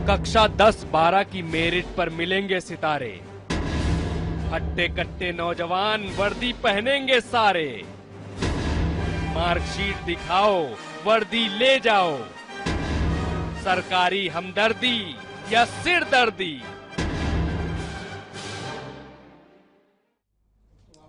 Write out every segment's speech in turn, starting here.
कक्षा 10-12 की मेरिट पर मिलेंगे सितारे। हट्टे कट्टे नौजवान वर्दी पहनेंगे सारे। मार्कशीट दिखाओ, वर्दी ले जाओ। सरकारी हमदर्दी या सिरदर्दी।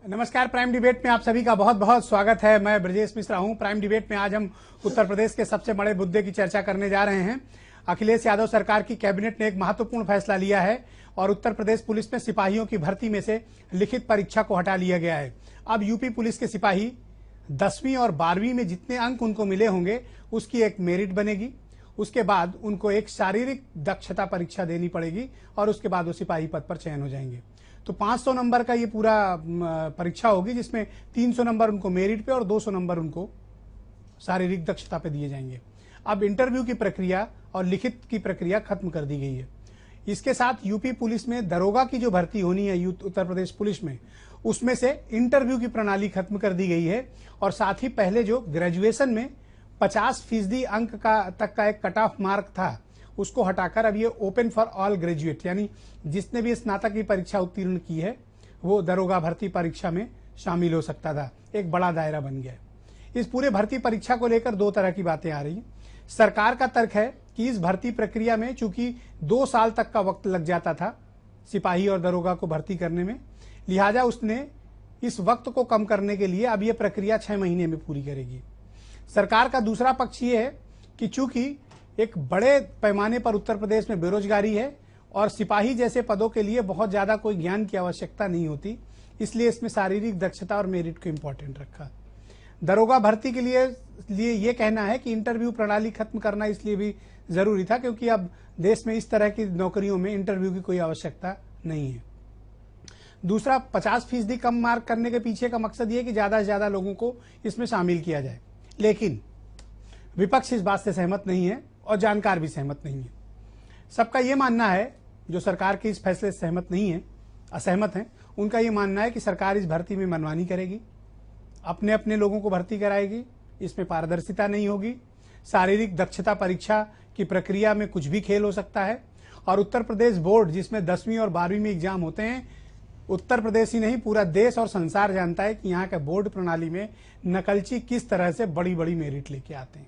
नमस्कार, प्राइम डिबेट में आप सभी का बहुत बहुत स्वागत है। मैं ब्रजेश मिश्रा हूं। प्राइम डिबेट में आज हम उत्तर प्रदेश के सबसे बड़े मुद्दे की चर्चा करने जा रहे हैं। अखिलेश यादव सरकार की कैबिनेट ने एक महत्वपूर्ण फैसला लिया है और उत्तर प्रदेश पुलिस में सिपाहियों की भर्ती में से लिखित परीक्षा को हटा लिया गया है। अब यूपी पुलिस के सिपाही 10वीं और 12वीं में जितने अंक उनको मिले होंगे उसकी एक मेरिट बनेगी। उसके बाद उनको एक शारीरिक दक्षता परीक्षा देनी पड़ेगी और उसके बाद वो सिपाही पद पर चयन हो जाएंगे। तो 500 नंबर का ये पूरा परीक्षा होगी, जिसमें 300 नंबर उनको मेरिट पे और 200 नंबर उनको शारीरिक दक्षता पे दिए जाएंगे। अब इंटरव्यू की प्रक्रिया और लिखित की प्रक्रिया खत्म कर दी गई है। इसके साथ यूपी पुलिस में दरोगा की जो भर्ती होनी है उत्तर प्रदेश पुलिस में, उसमें से इंटरव्यू की प्रणाली खत्म कर दी गई है और साथ ही पहले जो ग्रेजुएशन में 50% अंक का तक का एक कट ऑफ मार्क था उसको हटाकर अब ये ओपन फॉर ऑल ग्रेजुएट, यानी जिसने भी स्नातक की परीक्षा उत्तीर्ण की है वो दरोगा भर्ती परीक्षा में शामिल हो सकता था। एक बड़ा दायरा बन गया है। इस पूरे भर्ती परीक्षा को लेकर दो तरह की बातें आ रही हैं। सरकार का तर्क है कि इस भर्ती प्रक्रिया में चूंकि 2 साल तक का वक्त लग जाता था सिपाही और दरोगा को भर्ती करने में, लिहाजा उसने इस वक्त को कम करने के लिए अब यह प्रक्रिया 6 महीने में पूरी करेगी। सरकार का दूसरा पक्ष ये है कि चूंकि एक बड़े पैमाने पर उत्तर प्रदेश में बेरोजगारी है और सिपाही जैसे पदों के लिए बहुत ज्यादा कोई ज्ञान की आवश्यकता नहीं होती, इसलिए इसमें शारीरिक दक्षता और मेरिट को इंपॉर्टेंट रखा। दरोगा भर्ती के लिए ये कहना है कि इंटरव्यू प्रणाली खत्म करना इसलिए भी जरूरी था क्योंकि अब देश में इस तरह की नौकरियों में इंटरव्यू की कोई आवश्यकता नहीं है। दूसरा, 50% कम मार्क करने के पीछे का मकसद ये कि ज्यादा से ज्यादा लोगों को इसमें शामिल किया जाए, लेकिन विपक्ष इस बात से सहमत नहीं है और जानकार भी सहमत नहीं है। सबका यह मानना है, जो सरकार के इस फैसले से सहमत नहीं है, असहमत हैं, उनका यह मानना है कि सरकार इस भर्ती में मनमानी करेगी, अपने अपने लोगों को भर्ती कराएगी, इसमें पारदर्शिता नहीं होगी, शारीरिक दक्षता परीक्षा की प्रक्रिया में कुछ भी खेल हो सकता है और उत्तर प्रदेश बोर्ड जिसमें 10वीं और 12वीं में एग्जाम होते हैं, उत्तर प्रदेश ही नहीं पूरा देश और संसार जानता है कि यहाँ के बोर्ड प्रणाली में नकलची किस तरह से बड़ी बड़ी मेरिट लेके आते हैं।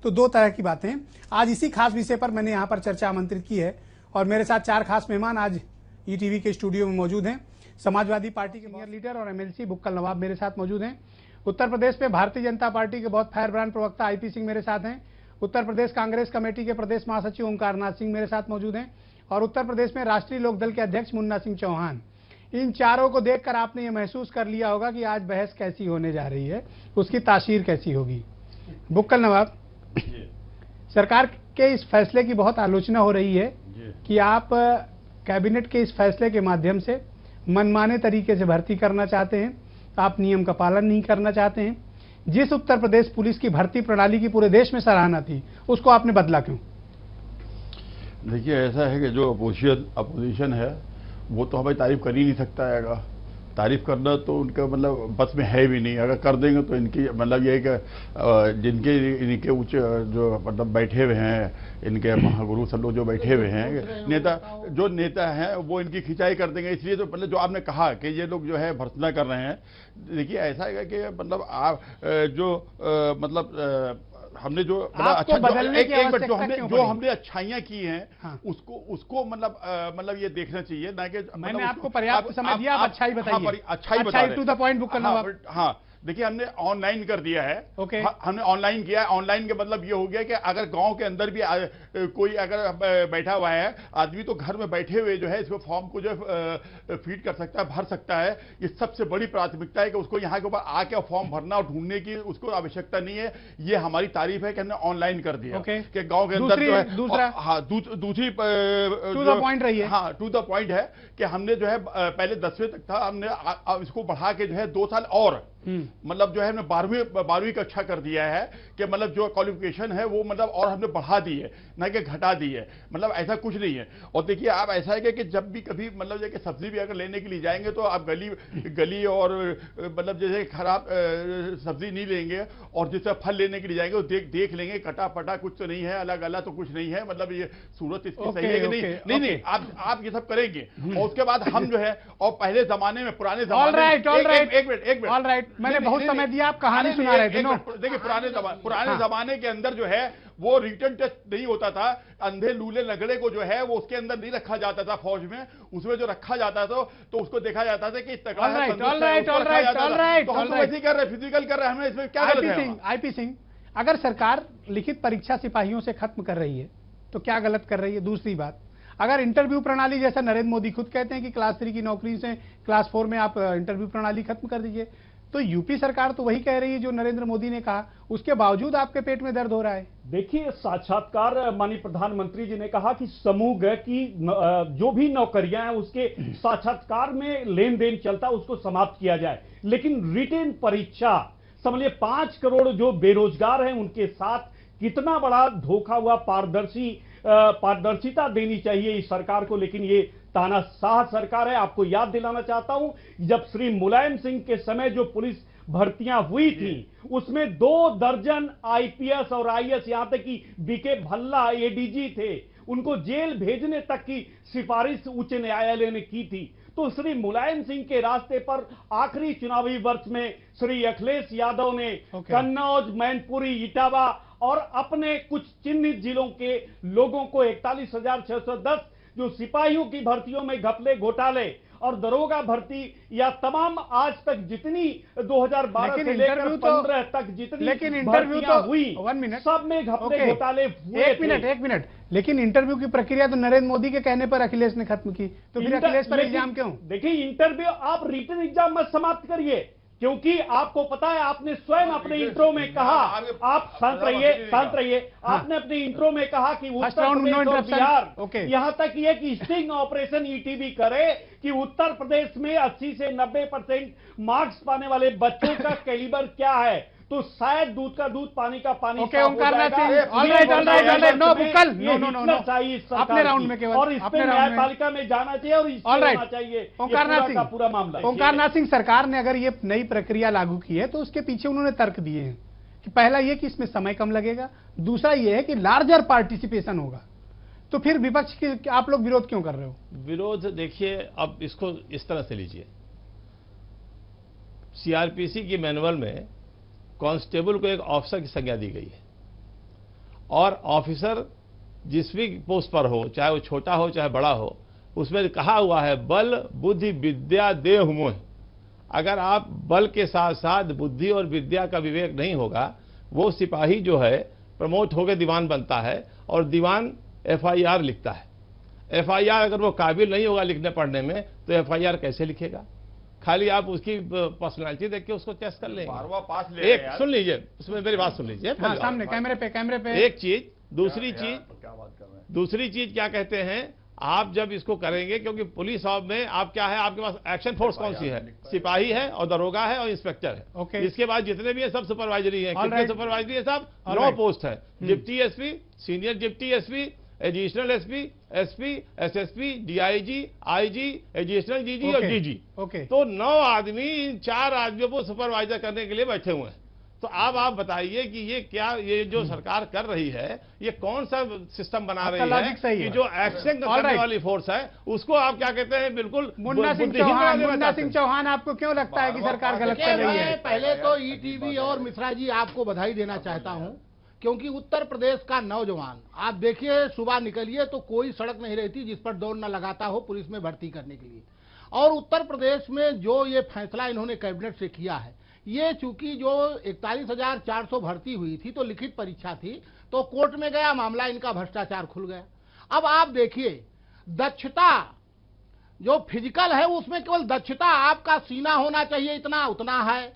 तो दो तरह की बातें हैं। आज इसी खास विषय पर मैंने यहाँ पर चर्चा आमंत्रित की है और मेरे साथ 4 खास मेहमान आज ईटीवी के स्टूडियो में मौजूद हैं। समाजवादी पार्टी के सीनियर लीडर और एमएलसी बुक्कल नवाब मेरे साथ मौजूद हैं। उत्तर प्रदेश में भारतीय जनता पार्टी के बहुत फायरब्रांड प्रवक्ता आईपी सिंह मेरे साथ हैं। उत्तर प्रदेश कांग्रेस कमेटी के प्रदेश महासचिव ओंकारनाथ सिंह मेरे साथ मौजूद हैं और उत्तर प्रदेश में राष्ट्रीय लोकदल के अध्यक्ष मुन्ना सिंह चौहान। इन चारों को देखकर आपने ये महसूस कर लिया होगा कि आज बहस कैसी होने जा रही है, उसकी तासीर कैसी होगी। बुक्कल नवाब, सरकार के इस फैसले की बहुत आलोचना हो रही है कि आप कैबिनेट के इस फैसले के माध्यम से मनमाने तरीके से भर्ती करना चाहते हैं, आप नियम का पालन नहीं करना चाहते हैं। जिस उत्तर प्रदेश पुलिस की भर्ती प्रणाली की पूरे देश में सराहना थी, उसको आपने बदला क्यों? देखिए, ऐसा है कि जो अपोजिशन है वो तो हमें तारीफ कर ही नहीं सकता है। तारीफ करना तो उनका मतलब बस में है भी नहीं। अगर कर देंगे तो इनकी मतलब ये है कि जिनके इनके उच्च जो मतलब बैठे हुए हैं, इनके महागुरु सब लोग जो बैठे हुए हैं, नेता हैं, वो इनकी खिंचाई कर देंगे। इसलिए तो मतलब जो आपने कहा कि ये लोग जो है भर्त्सना कर रहे हैं, देखिए ऐसा है कि मतलब आप हमने जो अच्छा जो हमने अच्छाइयां की हैं, हाँ, उसको मतलब ये देखना चाहिए ना कि मैंने आपको पर्याप्त समय दिया, आप अच्छाई बताइए। अच्छाई टू द पॉइंट बुक्कल नवाब। हाँ, देखिए हमने ऑनलाइन कर दिया है। हमने ऑनलाइन किया है। ऑनलाइन के मतलब ये हो गया कि अगर गांव के अंदर भी कोई अगर बैठा हुआ है आदमी, तो घर में बैठे हुए जो है इसको फॉर्म को जो फीड कर सकता है, भर सकता है। ये सबसे बड़ी प्राथमिकता है कि उसको यहाँ के ऊपर आके फॉर्म भरना और ढूंढने की उसको आवश्यकता नहीं है। ये हमारी तारीफ है कि हमने ऑनलाइन कर दिया कि गाँव के अंदर जो है। दूसरी टू द पॉइंट रही है। हाँ, टू द पॉइंट है कि हमने जो है पहले 10वीं तक था, हमने इसको बढ़ा के जो है 2 साल और मतलब जो है हमने 12वीं कक्षा कर दिया है कि मतलब जो क्वालिफिकेशन है वो मतलब और हमने बढ़ा दी है, ना कि घटा दी है, मतलब ऐसा कुछ नहीं है। और देखिए आप ऐसा है कि जब भी कभी मतलब जैसे सब्जी भी अगर लेने के लिए जाएंगे तो आप गली और मतलब जैसे खराब सब्जी नहीं लेंगे, और जैसे फल लेने के लिए जाएंगे तो देख लेंगे कटा पटा कुछ तो नहीं है, अलग अलग तो कुछ नहीं है, मतलब ये सूरत इसकी सही है कि नहीं, आप ये सब करेंगे। और उसके बाद हम जो है, और पहले जमाने में पुराने एक मिनट मैंने बहुत समय दिया, आप कहानी सुना रहे थे। देखिए पुराने जमाने के अंदर जो है वो रिटर्न टेस्ट नहीं होता था, अंधे लूले लगड़े को जो है वो उसके अंदर नहीं रखा जाता था फौज में, उसमें जो रखा जाता था तो उसको देखा जाता था कि तगड़ा है, तो हम वैसे कर रहे, फिजिकल कर रहे हैं, हमें इसमें क्या गलत है? आईपी सिंह, अगर सरकार लिखित परीक्षा सिपाहियों से खत्म कर रही है तो क्या गलत कर रही है? दूसरी बात, अगर इंटरव्यू प्रणाली, जैसा नरेंद्र मोदी खुद कहते हैं कि क्लास 3 की नौकरी से क्लास 4 में आप इंटरव्यू प्रणाली खत्म कर दीजिए, तो यूपी सरकार तो वही कह रही है जो नरेंद्र मोदी ने कहा, उसके बावजूद आपके पेट में दर्द हो रहा है। देखिए, साक्षात्कार माननीय प्रधानमंत्री जी ने कहा कि समूह ग की जो भी नौकरियां हैं उसके साक्षात्कार में लेन देन चलता है उसको समाप्त किया जाए, लेकिन रिटेन परीक्षा समझिए 5 करोड़ जो बेरोजगार हैं उनके साथ कितना बड़ा धोखा हुआ। पारदर्शिता देनी चाहिए इस सरकार को, लेकिन ये तानाशाह सरकार है। आपको याद दिलाना चाहता हूं, जब श्री मुलायम सिंह के समय जो पुलिस भर्तियां हुई थी उसमें 2 दर्जन आईपीएस और आईएएस, यहां तक कि बीके भल्ला एडीजी थे, उनको जेल भेजने तक की सिफारिश उच्च न्यायालय ने की थी। तो श्री मुलायम सिंह के रास्ते पर आखिरी चुनावी वर्ष में श्री अखिलेश यादव ने कन्नौज, मैनपुरी, इटावा और अपने कुछ चिन्हित जिलों के लोगों को 41,610 जो सिपाहियों की भर्तियों में घपले, घोटाले और दरोगा भर्ती या तमाम आज तक जितनी 2012 से लेकर 15 तक जितनी लेकिन इंटरव्यू तो हुई, 1 मिनट, सब में घपले घोटाले हुए। एक मिनट, लेकिन इंटरव्यू की प्रक्रिया तो नरेंद्र मोदी के कहने पर अखिलेश ने खत्म की, तो फिर अखिलेश पर इल्जाम क्यों? देखिए, इंटरव्यू आप रिटन एग्जाम मत समाप्त करिए, क्योंकि आपको पता है आपने स्वयं अपने इंट्रो में कहा, आप शांत रहिए, आपने अपने इंट्रो में कहा कि उत्तर प्रदेश और बिहार, यहां तक ये कि स्टिंग ऑपरेशन ईटीवी करे कि उत्तर प्रदेश में 80 से 90% मार्क्स पाने वाले बच्चों का कैलिबर क्या है, तो शायद दूध का दूध, पानी का पानी। ओंकारनाथ सिंह, ऑलराइट, नो बुक्कल, नो चाहिए अपने राउंड में केवल, और इस पे न्यायपालिका में जाना चाहिए और इस होना चाहिए ओंकारनाथ सिंह पूरा मामला। ओंकारनाथ सिंह, सरकार ने अगर ये नई प्रक्रिया लागू की है तो उसके पीछे उन्होंने तर्क दिए हैं कि पहला ये कि इसमें समय कम लगेगा, दूसरा ये है कि लार्जर पार्टिसिपेशन होगा, तो फिर विपक्ष की आप लोग विरोध क्यों कर रहे हो? विरोध देखिए, अब इसको इस तरह से लीजिए, सीआरपीसी की मैनुअल में कांस्टेबल को एक ऑफिसर की संज्ञा दी गई है, और ऑफिसर जिस भी पोस्ट पर हो, चाहे वो छोटा हो चाहे बड़ा हो, उसमें कहा हुआ है बल बुद्धि विद्या देह मोह। अगर आप बल के साथ साथ बुद्धि और विद्या का विवेक नहीं होगा, वो सिपाही जो है प्रमोट होकर दीवान बनता है और दीवान एफआईआर लिखता है। एफआईआर अगर वो काबिल नहीं होगा लिखने पढ़ने में तो एफआईआर कैसे लिखेगा? खाली आप उसकी पर्सनालिटी देख के उसको टेस्ट कर लेंगे। एक सुन लीजिए, उसमें मेरी बात सुन लीजिए। हाँ, सामने कैमरे पे एक चीज, दूसरी चीज क्या कहते हैं, आप जब इसको करेंगे, क्योंकि पुलिस में आप क्या है, आपके पास एक्शन फोर्स कौन सी है? सिपाही है और दरोगा है और इंस्पेक्टर है। इसके बाद जितने भी है सब सुपरवाइजरी है। कितने सुपरवाइजरी है? सब 9 पोस्ट है। Deputy SP, senior deputy SP, additional SP, SP, SSP, DIG, IG, additional जीजी और जीजी। तो 9 आदमी इन 4 आदमियों को सुपरवाइजर करने के लिए बैठे हुए हैं। तो अब आप बताइए कि ये क्या, ये जो सरकार कर रही है, ये कौन सा सिस्टम बना रही है कि जो एक्शन करने वाली फोर्स है उसको आप क्या कहते हैं, बिल्कुल मुन्ना सिंह चौहान, आपको क्यों लगता है कि सरकार गलत कर रही है? पहले तो ईटीवी और मिश्रा जी आपको बधाई देना चाहता हूं, क्योंकि उत्तर प्रदेश का नौजवान, आप देखिए सुबह निकलिए तो कोई सड़क नहीं रहती जिस पर दौड़ न लगाता हो पुलिस में भर्ती करने के लिए। और उत्तर प्रदेश में जो ये फैसला इन्होंने कैबिनेट से किया है, ये चूंकि जो 41,400 भर्ती हुई थी तो लिखित परीक्षा थी, तो कोर्ट में गया मामला, इनका भ्रष्टाचार खुल गया। अब आप देखिए, दक्षता जो फिजिकल है उसमें केवल दक्षता, आपका सीना होना चाहिए इतना, उतना है।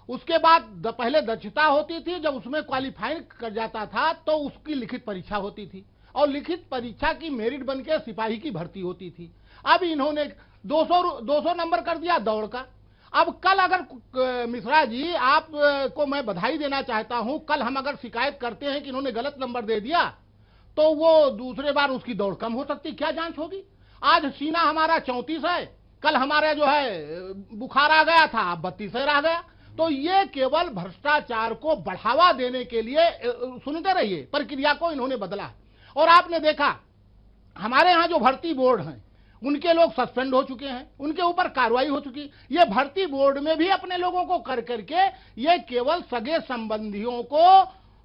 उसके बाद पहले दक्षता होती थी, जब उसमें क्वालिफाई कर जाता था तो उसकी लिखित परीक्षा होती थी, और लिखित परीक्षा की मेरिट बनके सिपाही की भर्ती होती थी। अब इन्होंने 200 नंबर कर दिया दौड़ का। अब कल अगर मिश्रा जी आप को मैं बधाई देना चाहता हूं, कल हम अगर शिकायत करते हैं कि इन्होंने गलत नंबर दे दिया तो वो दूसरे बार उसकी दौड़ कम हो सकती, क्या जांच होगी। आज सीना हमारा 34 है, कल हमारा जो है बुखार आ गया था, अब 32 रह गया। तो ये केवल भ्रष्टाचार को बढ़ावा देने के लिए, सुनते रहिए, प्रक्रिया को इन्होंने बदला। और आपने देखा हमारे यहाँ जो भर्ती बोर्ड हैं उनके लोग सस्पेंड हो चुके हैं, उनके ऊपर कार्रवाई हो चुकी। ये भर्ती बोर्ड में भी अपने लोगों को कर करके ये केवल सगे संबंधियों को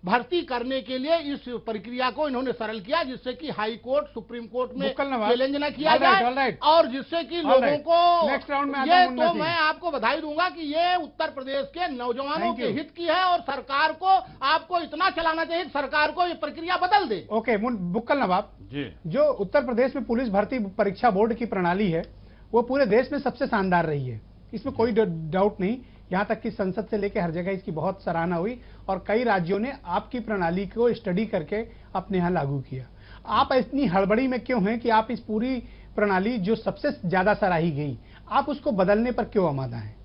भर्ती करने के लिए इस प्रक्रिया को इन्होंने सरल किया, जिससे कि हाई कोर्ट सुप्रीम कोर्ट में चैलेंज न किया जाए और जिससे कि लोगों को नेक्स्ट राउंड में ये तो मैं आपको बधाई दूंगा कि ये उत्तर प्रदेश के नौजवानों के हित की है और सरकार को आपको इतना चलाना चाहिए, सरकार को ये प्रक्रिया बदल दे। ओके, बुक्कल नवाब जी, जो उत्तर प्रदेश में पुलिस भर्ती परीक्षा बोर्ड की प्रणाली है वो पूरे देश में सबसे शानदार रही है, इसमें कोई डाउट नहीं। यहाँ तक कि संसद से लेकर हर जगह इसकी बहुत सराहना हुई और कई राज्यों ने आपकी प्रणाली को स्टडी करके अपने यहाँ लागू किया। आप इतनी हड़बड़ी में क्यों हैं कि आप इस पूरी प्रणाली जो सबसे ज्यादा सराही गई, आप उसको बदलने पर क्यों आमादा हैं?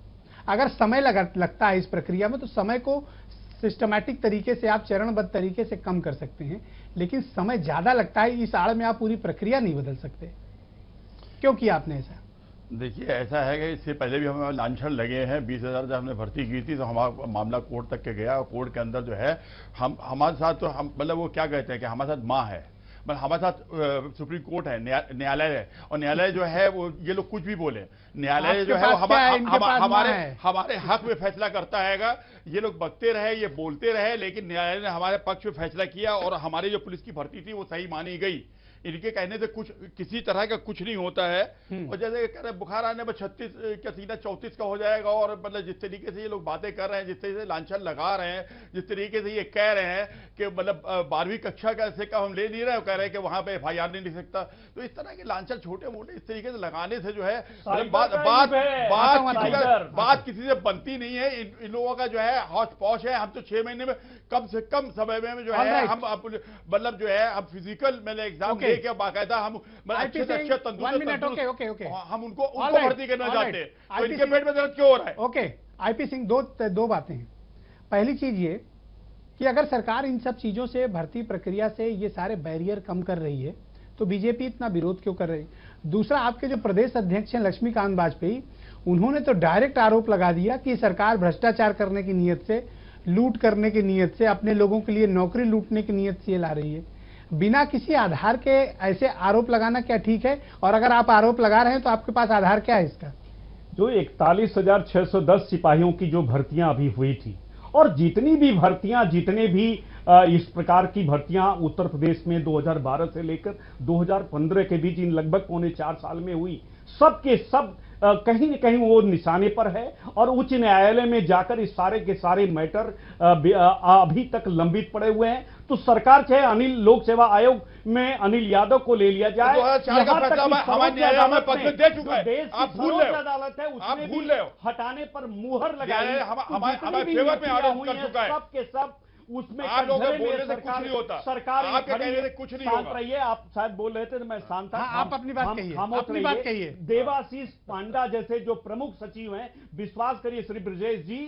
अगर समय लगता है इस प्रक्रिया में तो समय को सिस्टमैटिक तरीके से आप चरणबद्ध तरीके से कम कर सकते हैं, लेकिन समय ज्यादा लगता है, इस आड़ में आप पूरी प्रक्रिया नहीं बदल सकते। क्यों किया आपने ऐसा? देखिए ऐसा है कि इससे पहले भी हमें लांछन लगे हैं। 20,000 जब हमने भर्ती की थी तो हमारा मामला कोर्ट तक के गया और कोर्ट के अंदर जो है हमारे साथ तो हम मतलब वो क्या कहते हैं कि हमारे साथ माँ है, मतलब हमारे साथ सुप्रीम कोर्ट है, न्यायालय है, और न्यायालय जो है वो ये लोग कुछ भी बोले, न्यायालय जो है वो हमारे हक में फैसला करता है। ये लोग बकते रहे, ये बोलते रहे, लेकिन न्यायालय ने हमारे पक्ष में फैसला किया और हमारी जो पुलिस की भर्ती थी वो सही मानी गई। इनके कहने से कुछ किसी तरह का कुछ नहीं होता है। और जैसे कह रहे बुखार आने में 36 का सीधा 34 का हो जाएगा, और मतलब जिस तरीके से ये लोग बातें कर रहे हैं, जिस तरीके से लांछन लगा रहे हैं, जिस तरीके से ये कह रहे हैं कि मतलब 12वीं कक्षा का सिक्का हम ले नहीं रहे, कह रहे हैं कि वहां पे FIR नहीं लिख सकता। तो इस तरह के लांछन छोटे मोटे इस तरीके से लगाने से जो है बात किसी से बनती नहीं है। इन लोगों का जो है हौच पौच है। हम तो 6 महीने में कम से कम समय में जो है हम मतलब जो है हम फिजिकल मैंने एग्जाम के बाकायदा हम अच्छे से अच्छे तंदुरुस्त हम उनको भर्ती करना चाहते हैं, तो इनके पेट में दर्द क्यों हो रहा है? ओके, IP सिंह, दो बातें हैं। पहली चीज ये कि अगर सरकार इन सब चीजों से, भर्ती प्रक्रिया से ये सारे बैरियर कम कर रही है तो बीजेपी इतना विरोध क्यों कर रही? दूसरा, आपके जो प्रदेश अध्यक्ष हैं लक्ष्मीकांत वाजपेयी, उन्होंने तो डायरेक्ट आरोप लगा दिया कि सरकार भ्रष्टाचार करने की नीयत से, लूट करने की नीयत से, अपने लोगों के लिए नौकरी लूटने की नीयत से ये ला रही है। बिना किसी आधार के ऐसे आरोप लगाना क्या ठीक है? और अगर आप आरोप लगा रहे हैं तो आपके पास आधार क्या है इसका? जो 41,610 सिपाहियों की जो भर्तियां अभी हुई थी, और जितनी भी भर्तियां, जितने भी इस प्रकार की भर्तियां उत्तर प्रदेश में 2012 से लेकर 2015 के बीच इन लगभग पौने 4 साल में हुई, सब के सब कहीं न कहीं वो निशाने पर है। और उच्च न्यायालय में जाकर इस सारे के सारे मैटर अभी तक लंबित पड़े हुए हैं। तो सरकार चाहे अनिल लोक सेवा आयोग में अनिल यादव को ले लिया जाए, आप भूल रहे हो, अदालत है आप उसने भूल भी रहे हो, हटाने पर मुहर लगाई, हमारे फेवर में आरोप कर चुका है। सब के सब उसमें आप लोगों के बोलने से कुछ नहीं होता, सरकार आपके कहने से कुछ नहीं होगा। रहिए, आप शायद बोल रहे थे तो मैं शांत था। आप अपनी बात कहिए, अपनी बात कहिए। देवाशीष पांडा जैसे जो प्रमुख सचिव हैं, विश्वास करिए श्री ब्रजेश जी,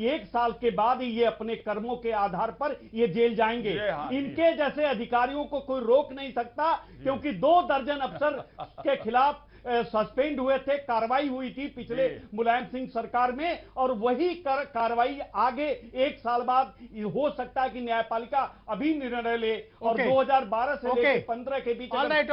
1 साल के बाद ये अपने कर्मों के आधार पर ये जेल जाएंगे। इनके जैसे अधिकारियों को कोई रोक नहीं सकता, क्योंकि 2 दर्जन अफसर के खिलाफ सस्पेंड हुए थे, कार्रवाई हुई थी पिछले मुलायम सिंह सरकार में, और वही कार्रवाई आगे 1 साल बाद हो सकता है कि न्यायपालिका अभी निर्णय ले, और 2012 से लेकर 15 के बीच सारे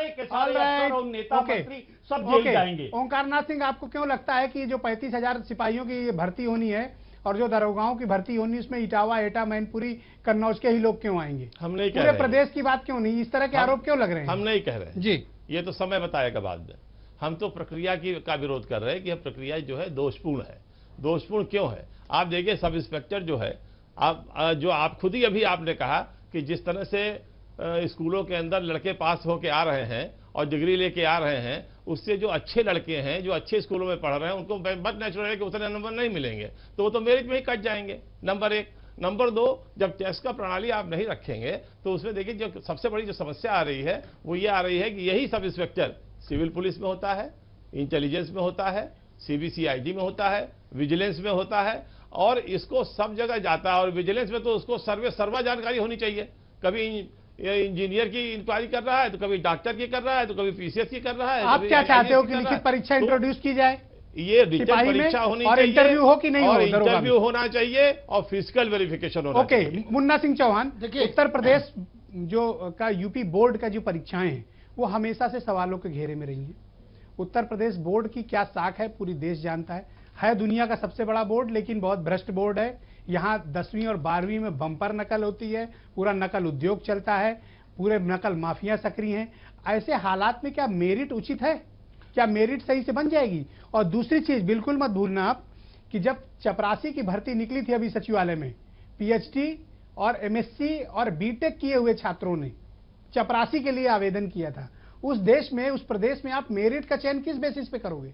के सारे अफसर और नेता मंत्री सब जेल जाएंगे। ओंकारनाथ सिंह, आपको क्यों लगता है कि जो 35,000 सिपाहियों की भर्ती होनी है और जो दरोगाओं की भर्ती होनी, उसमें इटावा, एटा, मैनपुरी, कन्नौज के ही लोग क्यों आएंगे? हम नहीं कह रहे, पूरे प्रदेश की बात क्यों नहीं? इस तरह के आरोप क्यों लग रहे हैं? हम नहीं कह रहे जी, ये तो समय बताएगा बाद में। हम तो प्रक्रिया का विरोध कर रहे हैं कि यह प्रक्रिया जो है दोषपूर्ण है। दोषपूर्ण क्यों है? आप देखिए, सब इंस्पेक्टर जो है, आप खुद ही अभी आपने कहा कि जिस तरह से स्कूलों के अंदर लड़के पास होके आ रहे हैं और डिग्री लेके आ रहे हैं, उससे जो अच्छे लड़के हैं, जो अच्छे स्कूलों में पढ़ रहे हैं, उनको बहुत नेचुरल है कि उतने नंबर नहीं मिलेंगे, तो वो तो मेरिट में ही कट जाएंगे। नंबर 1। नंबर 2, जब टेस्ट का प्रणाली आप नहीं रखेंगे तो उसमें देखिए जो सबसे बड़ी जो समस्या आ रही है वो ये आ रही है कि यही सब इंस्पेक्टर सिविल पुलिस में होता है, इंटेलिजेंस में होता है, CBCID में होता है, विजिलेंस में होता है, और इसको सब जगह जाता है। और विजिलेंस में तो उसको सर्वा जानकारी होनी चाहिए। कभी इंजीनियर की इंक्वायरी कर रहा है, तो कभी डॉक्टर की कर रहा है, तो कभी PCS की कर रहा है। आप क्या चाहते हो कि लिखित परीक्षा इंट्रोड्यूस की जाए? ये रिटन परीक्षा होनी और चाहिए, इंटरव्यू हो कि नहीं हो, और इंटरव्यू होना चाहिए, और फिजिकल वेरिफिकेशन होना चाहिए। ओके, मुन्ना सिंह चौहान, देखिए, उत्तर प्रदेश जो का यूपी बोर्ड का जो परीक्षाएं हैं वो हमेशा से सवालों के घेरे में रही हैं। उत्तर प्रदेश बोर्ड की क्या साख है पूरी देश जानता है दुनिया का सबसे बड़ा बोर्ड, लेकिन बहुत भ्रष्ट बोर्ड है। यहाँ 10वीं और 12वीं में बम्पर नकल होती है, पूरा नकल उद्योग चलता है, पूरे नकल माफिया सक्रिय हैं। ऐसे हालात में क्या मेरिट उचित है? क्या मेरिट सही से बन जाएगी? और दूसरी चीज बिल्कुल मत भूलना आप कि जब चपरासी की भर्ती निकली थी अभी सचिवालय में, PhD और MSc और BTech किए हुए छात्रों ने चपरासी के लिए आवेदन किया था। उस देश में, उस प्रदेश में आप मेरिट का चयन किस बेसिस पे करोगे?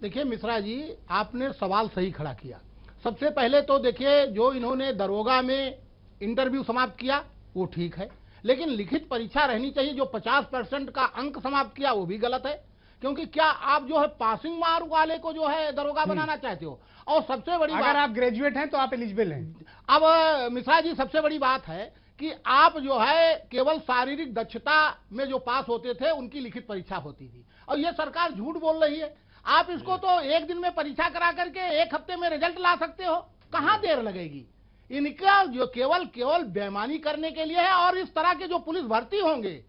देखिए मिश्रा जी, आपने सवाल सही खड़ा किया। सबसे पहले तो देखिए, जो इन्होंने दरोगा में इंटरव्यू समाप्त किया वो ठीक है, लेकिन लिखित परीक्षा रहनी चाहिए। जो 50% का अंक समाप्त किया वो भी गलत है, क्योंकि क्या आप जो है पासिंग मार्क वाले को जो है दरोगा बनाना चाहते हो? और सबसे बड़ी अगर आप ग्रेजुएट हैं तो आप एलिजिबल हैं। अब मिश्रा जी, सबसे बड़ी बात है कि आप जो है केवल शारीरिक दक्षता में जो पास होते थे उनकी लिखित परीक्षा होती थी, और ये सरकार झूठ बोल रही है। आप इसको तो एक दिन में परीक्षा करा करके 1 हफ्ते में रिजल्ट ला सकते हो, कहां देर लगेगी? इनका जो केवल बेईमानी करने के लिए है। और इस तरह के जो पुलिस भर्ती होंगे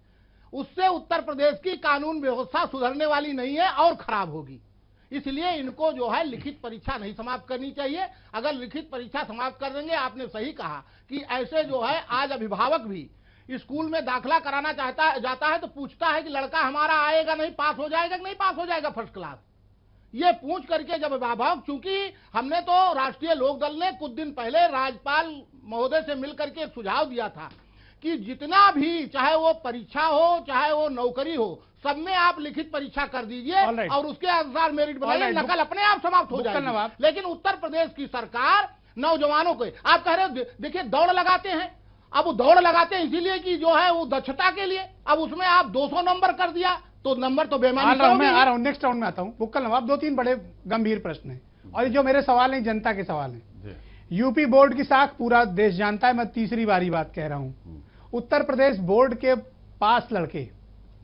उससे उत्तर प्रदेश की कानून व्यवस्था सुधरने वाली नहीं है और खराब होगी। इसलिए इनको जो है लिखित परीक्षा नहीं समाप्त करनी चाहिए। अगर लिखित परीक्षा समाप्त कर देंगे, आपने सही कहा कि ऐसे जो है आज अभिभावक भी स्कूल में दाखिला कराना जाता है तो पूछता है कि लड़का हमारा आएगा नहीं, पास हो जाएगा कि नहीं पास हो जाएगा फर्स्ट क्लास। ये पूछ करके जब अभिभावक, चूंकि हमने तो राष्ट्रीय लोकदल ने कुछ दिन पहले राज्यपाल महोदय से मिलकर के एक सुझाव दिया था कि जितना भी, चाहे वो परीक्षा हो चाहे वो नौकरी हो, सब में आप लिखित परीक्षा कर दीजिए और उसके अनुसार मेरिट बनाइए, नकल अपने आप समाप्त हो जाएगी। लेकिन उत्तर प्रदेश की सरकार नौजवानों को, आप कह रहे हो देखिए दौड़ लगाते हैं, अब वो दौड़ लगाते हैं इसीलिए कि जो है वो दक्षता के लिए। अब उसमें आप 200 नंबर कर दिया तो नंबर तो बेमानी मैं आ रहा हूं, नेक्स्ट राउंड में आता हूं। बुक्कल नवाब, 2-3 बड़े गंभीर प्रश्न हैं और जो मेरे सवाल हैं जनता के सवाल हैं। यूपी बोर्ड की साख पूरा देश जानता है, मैं तीसरी बारी बात कह रहा हूं। उत्तर प्रदेश बोर्ड के पास लड़के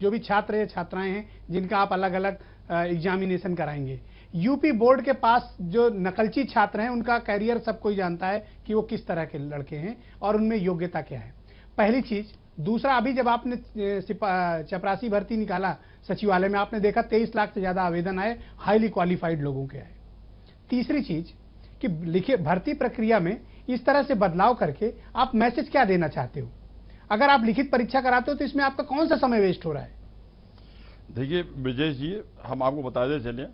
जो भी छात्र या छात्राएं हैं जिनका आप अलग अलग एग्जामिनेशन कराएंगे, यूपी बोर्ड के पास जो नकलची छात्र हैं उनका कैरियर सब कोई जानता है कि वो किस तरह के लड़के हैं और उनमें योग्यता क्या है, पहली चीज। दूसरा, अभी जब आपने चपरासी भर्ती निकाला सचिवालय में, आपने देखा 23 लाख से ज्यादा आवेदन आए, हाईली क्वालिफाइड लोगों के आए। तीसरी चीज कि लिखित भर्ती प्रक्रिया में इस तरह से बदलाव करके आप मैसेज क्या देना चाहते हो? अगर आप लिखित परीक्षा कराते हो तो इसमें आपका कौन सा समय वेस्ट हो रहा है? देखिए ब्रजेश जी, हम आपको बता दे चले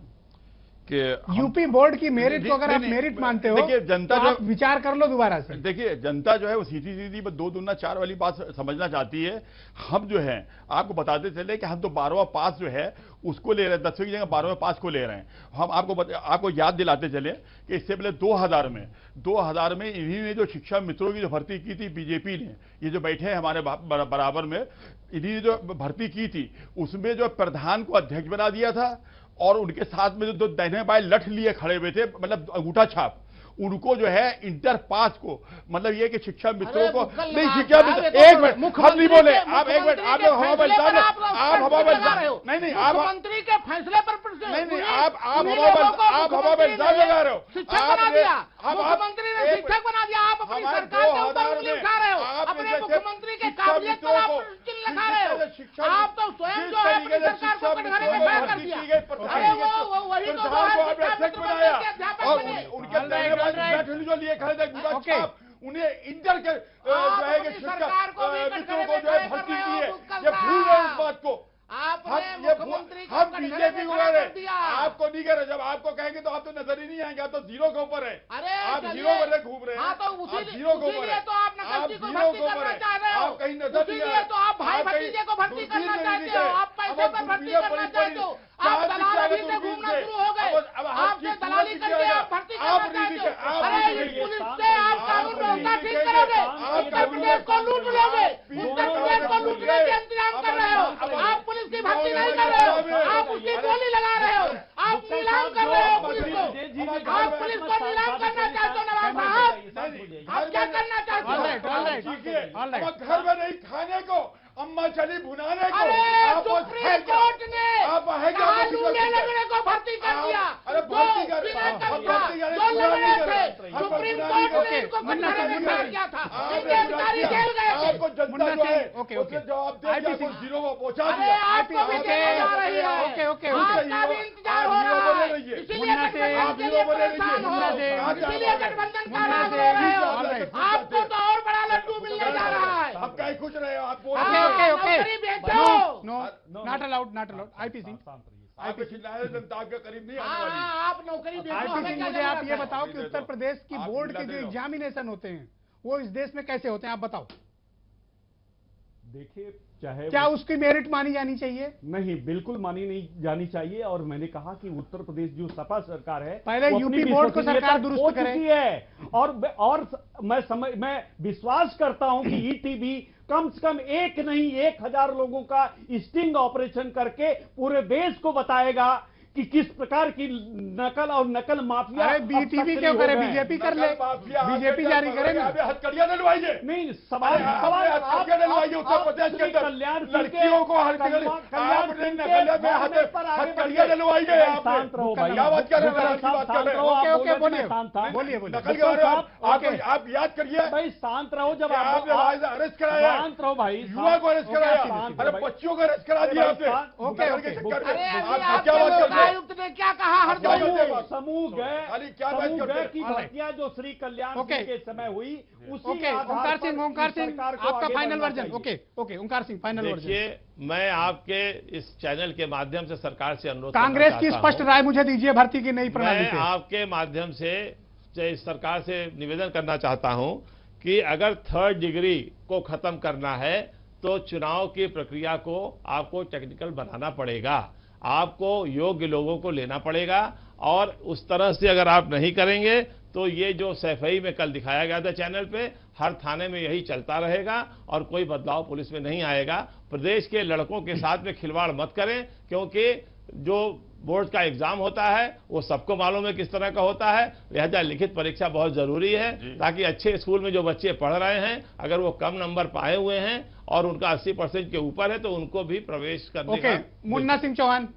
कि यूपी बोर्ड की मेरिट को अगर आप मेरिट मानते हो, देखिए जनता तो आप विचार कर लो दोबारा से। देखिए जनता जो है वो सीधी सीधी 2 दूना 4 वाली बात समझना चाहती है। हम जो है आपको बताते चले कि हम तो 12वां पास जो है उसको ले रहे हैं, 10वीं की जगह 12वें पास को ले रहे हैं। हम आपको याद दिलाते चले कि इससे पहले 2000 में इन्हीं ने जो शिक्षा मित्रों की जो भर्ती की थी बीजेपी ने, ये जो बैठे हैं हमारे बराबर में, इन्हीं ने जो भर्ती की थी उसमें जो प्रधान को अध्यक्ष बना दिया था और उनके साथ में जो दाहिने बाएं लठ लिए खड़े हुए थे, मतलब अंगूठा छाप, उनको जो है इंटर पास को, मतलब ये कि शिक्षा मित्रों को नहीं, शिक्षा मित्र, एक मिनट हम नहीं बोले, आप एक मिनट, आप हवा बल साहब, आप हवा बल साहब, नहीं आप मुख्यमंत्री के फैसले पर नहीं आप हवा बल साहब लगा रहे हो, मुख्यमंत्री ने शिक्षक बना दिया, आप अपनी सरकार के ऊपर उंगली उठा रहे हो, अपने मुख्यमंत्री के काबिलियत पर आप चिन्ह लगा रहे हो। आप तो स्वयं जो है अपनी सरकार को कटघरे में खड़ा कर दिया। अरे वो वही तो उनके जो लिए खड़े थे उन्हें इंटर के जो है कि सरकार को मित्रों को जो है भर्ती की है, ये भूल रहे इस बात को। हम बीजेपी को कह रहे, आपको नहीं कह रहे। जब आपको कहेंगे तो आप तो नजर ही नहीं आएंगे, आप तो 0 के ऊपर है, आप 0 पर घूम रहे हैं, आप 0 के ऊपर है, आप 0 के ऊपर है, आप कहीं नजर नहीं आ रहे, तो आप भाई भतीजे को भर्ती करना चाहते हो, आप पैसे पर भर्ती करना चाहते हो, आप दलाली से घूमना शुरू हो गए, आपसे दलाली करके आप भर्ती करना चाहते हो। अरे इस पुलिस से आप कानून व्यवस्था ठीक करोगे, उत्तर प्रदेश को लूट लोगे, उत्तर प्रदेश को लूटने के इंतजाम कर रहे हो। आप पुलिस की भर्ती नहीं कर रहे हो, आप उसकी गोली लगा रहे हो, आप नीलाम कर रहे हो पुलिस को, आप पुलिस को नीलाम करना चाहते हो नवाब साहब, आप क्या करना चाहते हो? घर में नहीं खाने को, अम्मा चली भुनाने को, अरे सुप्रीम कोर्ट ने लूने लगने को भर्ती कर दिया, अरे भर्ती कर जो लूने थे सुप्रीम कोर्ट ने इनको कटघरे में फेंक दिया था, इनके अधिकारी जेल गए थे। आपको जनता जो है उसने जवाब दे दिया, कुछ जिलों को पहुंचा दिया। आपको भी देने जा रही है, आपका भी इंतजार हो रहा है, इसीलिए गठबंधन के लिए परेशान हो, इसीलिए गठबंधन का राज ले रहे हो। आपको तो और बड़ा लड्डू मिलने जा रहा है। आप कहीं खुश रहे हो, आप not allowed, not allowed. IP Singh, आप जनता के करीब नहीं आने वाली। आप नौकरी बेचो, आईपी हमें सिंह, क्या मुझे आप ये जरूरत है? बताओ कि उत्तर प्रदेश की आप बोर्ड के मिला जो दे रहो। एग्जामिनेशन होते हैं वो इस देश में कैसे होते हैं, आप बताओ। देखिए, चाहे क्या उसकी मेरिट मानी जानी चाहिए? नहीं, बिल्कुल मानी नहीं जानी चाहिए। और मैंने कहा कि उत्तर प्रदेश जो सपा सरकार है, पहले वो यूपी अपनी बोर्ड को विश्वसनीयता सरकार दुरुस्त खो करे। चुकी है। और मैं विश्वास करता हूं कि ईटीवी कम से कम एक नहीं 1000 लोगों का स्टिंग ऑपरेशन करके पूरे देश को बताएगा कि किस प्रकार की नकल और नकल माफिया। अरे बीटीवी क्यों करे, बीजेपी कर ले, बीजेपी जारी करे ना। हथकड़ियां डलवाइए। नहीं, सवाल हथकड़ियां डलवाइए उत्तर प्रदेश के अंदर, कल्याण लड़कियों को हथकड़ियां डलवाइए। शांत रहो भाई, क्या बात कर रहे हैं? ओके, बोलिए। नकल के बारे में आप याद करिए भाई, शांत रहो। जब आपने अरेस्ट कराया, शांत रहो भाई, युवा को अरेस्ट कराया, अरे बच्चियों को अरेस्ट करा दिया आपने। ओके। आप क्या बात कर रहे हैं? आयुक्त ने क्या कहा? हर समूह गए की भर्तियां जो श्री कल्याण सिंह के समय हुई, उसी ओके, ओंकार सिंह, आपका फाइनल वर्जन। ओके, ओंकार सिंह, फाइनल वर्जन। देखिए, मैं आपके इस चैनल के माध्यम से सरकार से अनुरोध कांग्रेस की करना चाहता स्पष्ट हूं। राय मुझे दीजिए भर्ती की नई प्रणाली मैं पे। आपके माध्यम से सरकार से निवेदन करना चाहता हूं कि अगर 3rd डिग्री को खत्म करना है तो चुनाव की प्रक्रिया को आपको टेक्निकल बनाना पड़ेगा, आपको योग्य लोगों को लेना पड़ेगा। और उस तरह से अगर आप नहीं करेंगे तो ये जो सैफई में कल दिखाया गया था चैनल पे, हर थाने में यही चलता रहेगा और कोई बदलाव पुलिस में नहीं आएगा। प्रदेश के लड़कों के साथ में खिलवाड़ मत करें, क्योंकि जो बोर्ड का एग्जाम होता है वो सबको मालूम है किस तरह का होता है। लिहाजा लिखित परीक्षा बहुत जरूरी है, ताकि अच्छे स्कूल में जो बच्चे पढ़ रहे हैं अगर वो कम नंबर पाए हुए हैं और उनका 80% के ऊपर है तो उनको भी प्रवेश करने ओके, का। मुन्ना सिंह चौहान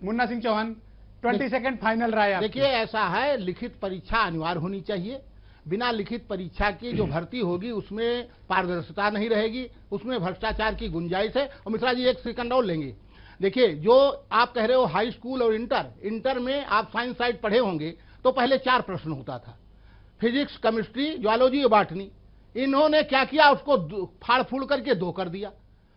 20 सेकंड फाइनल राय आपकी। देखिए, ऐसा है, लिखित परीक्षा अनिवार्य होनी चाहिए। बिना लिखित परीक्षा की जो भर्ती होगी उसमें पारदर्शिता नहीं रहेगी, उसमें भ्रष्टाचार की गुंजाइश है। और मिश्रा जी, 1 सेकंड और लेंगे। देखिए, जो आप कह रहे हो हाई स्कूल और इंटर में आप साइंस साइड पढ़े होंगे तो पहले 4 प्रश्न होता था, फिजिक्स, केमिस्ट्री, ज्वालॉजी और बॉटनी। इन्होंने क्या किया, उसको फाड़ फूड़ करके 2 कर दिया।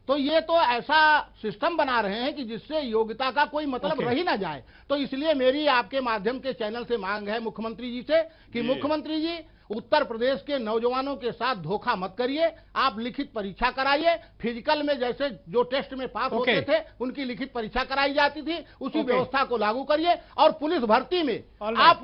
तो ये तो ऐसा सिस्टम बना रहे हैं कि जिससे योग्यता का कोई मतलब रह ही ना जाए। तो इसलिए मेरी आपके माध्यम के चैनल से मांग है मुख्यमंत्री जी से कि मुख्यमंत्री जी, उत्तर प्रदेश के नौजवानों के साथ धोखा मत करिए, आप लिखित परीक्षा कराइए। फिजिकल में जैसे जो टेस्ट में पास होते थे उनकी लिखित परीक्षा कराई जाती थी, उसी व्यवस्था को लागू करिए। और पुलिस भर्ती में आप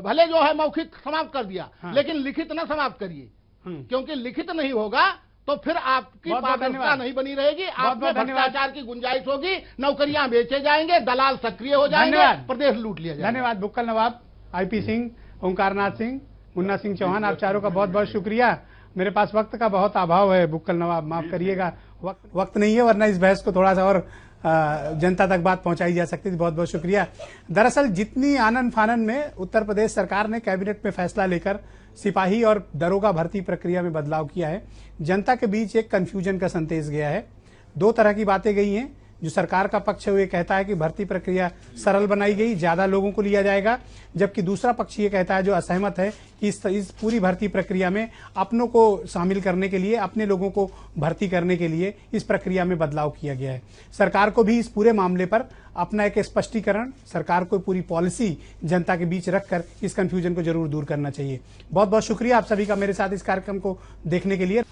भले जो है मौखिक समाप्त कर दिया, लेकिन लिखित न समाप्त करिए, क्योंकि लिखित नहीं होगा तो फिर आपकी पारदर्शिता नहीं बनी रहेगी, आपमें भ्रष्टाचार की गुंजाइश होगी, नौकरियां बेचे जाएंगे, दलाल सक्रिय हो जाएंगे, प्रदेश लूट लिया जाएगा। धन्यवाद। बुक्कल नवाब, आईपी सिंह, ओंकारनाथ सिंह, मुन्ना सिंह चौहान, आप चारों का बहुत बहुत शुक्रिया। मेरे पास वक्त का बहुत अभाव है बुक्कल नवाब, माफ करिएगा, वक्त नहीं है, वरना इस बहस को थोड़ा सा और जनता तक बात पहुंचाई जा सकती थी। बहुत बहुत शुक्रिया। दरअसल जितनी आनन फानन में उत्तर प्रदेश सरकार ने कैबिनेट में फैसला लेकर सिपाही और दरोगा भर्ती प्रक्रिया में बदलाव किया है, जनता के बीच एक कंफ्यूजन का संदेश गया है। 2 तरह की बातें गई हैं। जो सरकार का पक्ष है वो ये कहता है कि भर्ती प्रक्रिया सरल बनाई गई, ज्यादा लोगों को लिया जाएगा, जबकि दूसरा पक्ष ये कहता है, जो असहमत है, कि इस पूरी भर्ती प्रक्रिया में अपनों को शामिल करने के लिए, अपने लोगों को भर्ती करने के लिए इस प्रक्रिया में बदलाव किया गया है। सरकार को भी इस पूरे मामले पर अपना एक स्पष्टीकरण, सरकार को पूरी पॉलिसी जनता के बीच रखकर इस कंफ्यूजन को जरूर दूर करना चाहिए। बहुत बहुत शुक्रिया आप सभी का मेरे साथ इस कार्यक्रम को देखने के लिए।